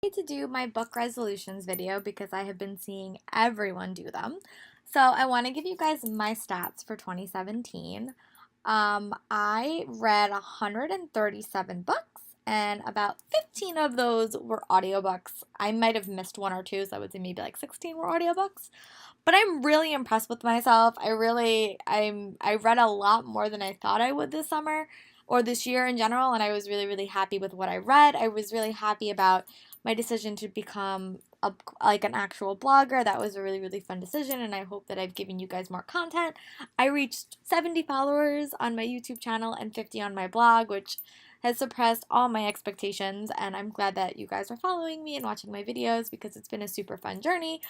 To do my book resolutions video because I have been seeing everyone do them. So I want to give you guys my stats for 2017. I read 137 books and about 15 of those were audiobooks. I might have missed one or two, so I would say maybe like 16 were audiobooks. But I'm really impressed with myself. I read a lot more than I thought I would this summer or this year in general, and I was really happy with what I read. I was really happy about my decision to become like an actual blogger. That was a really fun decision, and I hope that I've given you guys more content. I reached 70 followers on my YouTube channel and 50 on my blog, which has surpassed all my expectations, and I'm glad that you guys are following me and watching my videos because it's been a super fun journey.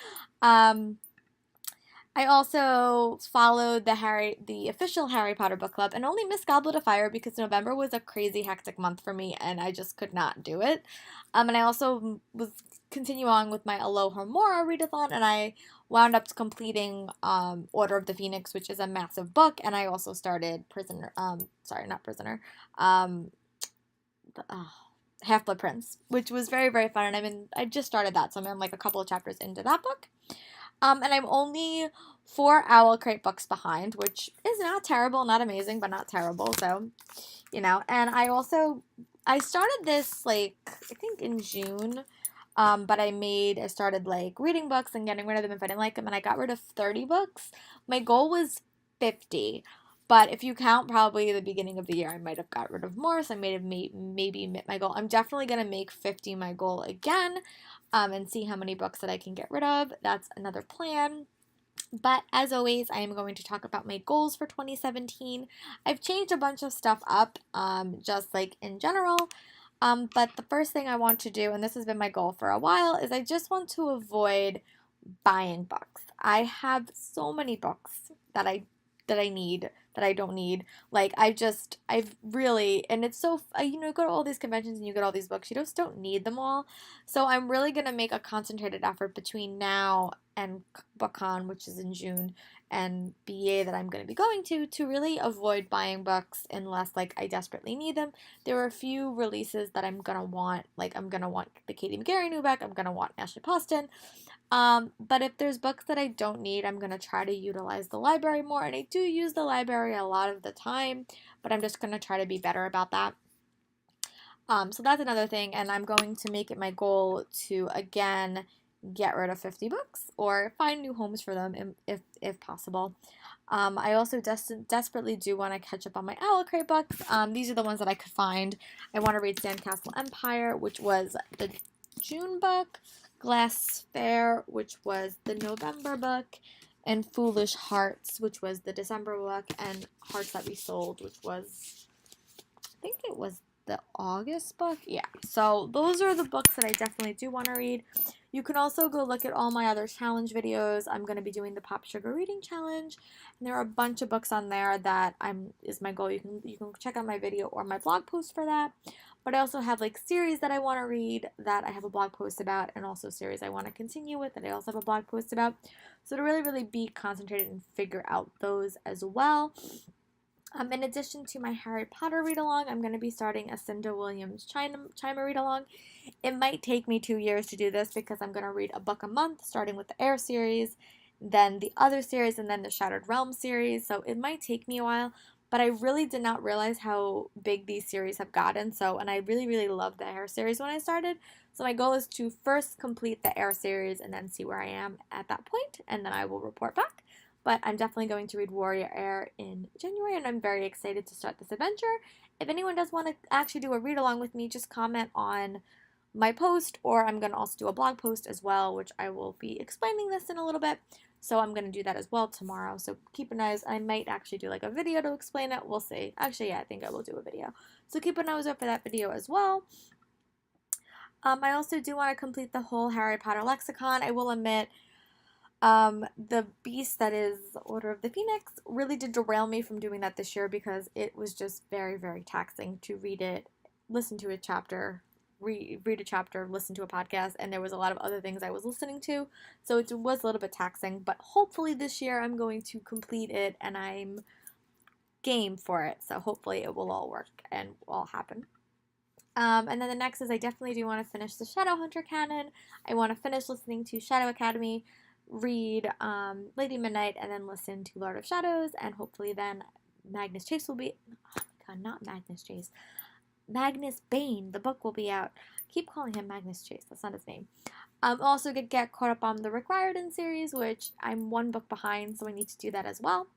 I also followed the official Harry Potter book club and only missed Goblet of Fire because November was a crazy hectic month for me and I just could not do it. And I also was continuing on with my Alohomora readathon and I wound up completing Order of the Phoenix, which is a massive book, and I also started not Prisoner, um, uh, Half-Blood Prince, which was very fun, and I just started that, so I'm like a couple of chapters into that book. And I'm only 4 Owl Crate books behind, which is not terrible, not amazing, but not terrible. So, and I started this like I think in June. But I started like reading books and getting rid of them if I didn't like them, and I got rid of 30 books. My goal was 50. But if you count probably the beginning of the year, I might have got rid of more, so I may have maybe met my goal. I'm definitely going to make 50 my goal again, and see how many books that I can get rid of. That's another plan. But as always, I am going to talk about my goals for 2017. I've changed a bunch of stuff up, just like in general. But the first thing I want to do, and this has been my goal for a while, is I just want to avoid buying books. I have so many books that I need that I don't need. Like I've really, and it's so you go to all these conventions and you get all these books. You just don't need them all. So I'm really gonna make a concentrated effort between now and BookCon, which is in June, and BA that I'm gonna be going to really avoid buying books unless like I desperately need them. There are a few releases that I'm gonna want. Like I'm gonna want the Katie McGarry new book. I'm gonna want Ashley Poston. But if there's books that I don't need, I'm going to try to utilize the library more. And I do use the library a lot of the time, but I'm just going to try to be better about that. So that's another thing. And I'm going to make it my goal to, again, get rid of 50 books or find new homes for them if possible. I also desperately do want to catch up on my Owl Crate books. These are the ones that I could find. I want to read Sandcastle Empire, which was the June book, Glass Fair, which was the November book, and Foolish Hearts, which was the December book, and Hearts That We Sold, which was, I think it was the August book. Yeah, so those are the books that I definitely do want to read. You can also go look at all my other challenge videos. I'm going to be doing the Pop Sugar Reading Challenge, and there are a bunch of books on there that is my goal. You can check out my video or my blog post for that. But I also have like series that I want to read that I have a blog post about, and also series I want to continue with that I also have a blog post about. So to really be concentrated and figure out those as well. In addition to my Harry Potter read along, I'm going to be starting a Cinda Williams Chimer read along. It might take me 2 years to do this because I'm going to read a book a month, starting with the Air series, then the other series, and then the Shattered Realm series. So it might take me a while, but I really did not realize how big these series have gotten. And I really loved the Air series when I started. So my goal is to first complete the Air series and then see where I am at that point, and then I will report back. But I'm definitely going to read Warrior Air in January, and I'm very excited to start this adventure. If anyone does want to actually do a read along with me, just comment on my post, or I'm going to also do a blog post as well, which I will be explaining this in a little bit. So I'm going to do that as well tomorrow. So keep an eye. I might actually do like a video to explain it. We'll see. Actually, yeah, I think I will do a video. So keep an nose out for that video as well. I also do want to complete the whole Harry Potter lexicon. I will admit, the beast that is Order of the Phoenix really did derail me from doing that this year because it was just very taxing to read it, listen to a chapter, read a chapter, listen to a podcast, and there was a lot of other things I was listening to, so it was a little bit taxing, but hopefully this year I'm going to complete it and I'm game for it, so hopefully it will all work and all happen. And then the next is I definitely do want to finish the Shadowhunter canon. I want to finish listening to Shadow Academy, read Lady Midnight, and then listen to Lord of Shadows, and hopefully then Magnus Chase will be. Oh my god, not Magnus Chase. Magnus Bane. The book will be out. I keep calling him Magnus Chase. That's not his name. Also get caught up on the Rick Riordan series, which I'm one book behind, so I need to do that as well.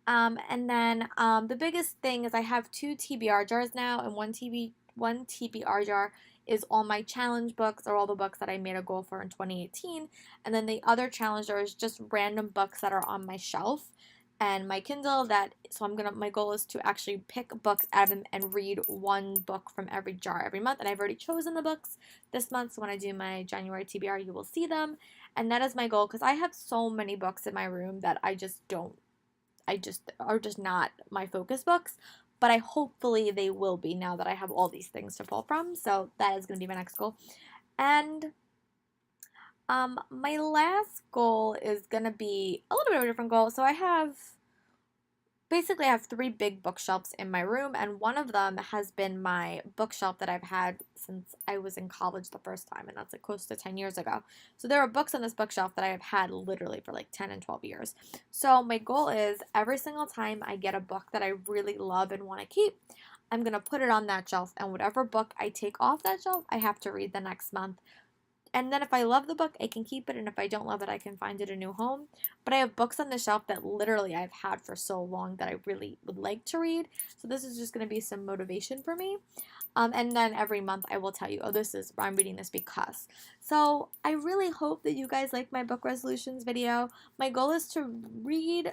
And then the biggest thing is I have 2 TBR jars now, and one TBR jar is all my challenge books or all the books that I made a goal for in 2018, and then the other challenge jar is just random books that are on my shelf and my Kindle. So my goal is to actually pick books out of them and read one book from every jar every month, and I've already chosen the books this month, so when I do my January TBR you will see them, and that is my goal because I have so many books in my room that I just are just not my focus books, but I hopefully they will be now that I have all these things to pull from. So that is going to be my next goal. And my last goal is going to be a little bit of a different goal. So I have 3 big bookshelves in my room, and one of them has been my bookshelf that I've had since I was in college the first time, and that's like close to 10 years ago. So there are books on this bookshelf that I have had literally for like 10 and 12 years. So my goal is every single time I get a book that I really love and want to keep, I'm going to put it on that shelf, and whatever book I take off that shelf, I have to read the next month. And then if I love the book, I can keep it, and if I don't love it, I can find it a new home. But I have books on the shelf that literally I've had for so long that I really would like to read. So this is just going to be some motivation for me. And then every month I will tell you, oh, I'm reading this because. So I really hope that you guys like my book resolutions video. My goal is to read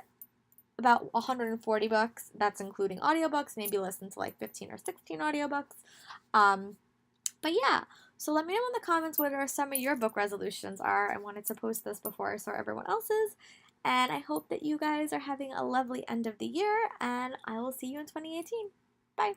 about 140 books. That's including audiobooks, maybe listen to like 15 or 16 audiobooks. But yeah, so let me know in the comments what are some of your book resolutions are. I wanted to post this before I saw everyone else's. And I hope that you guys are having a lovely end of the year, and I will see you in 2018. Bye.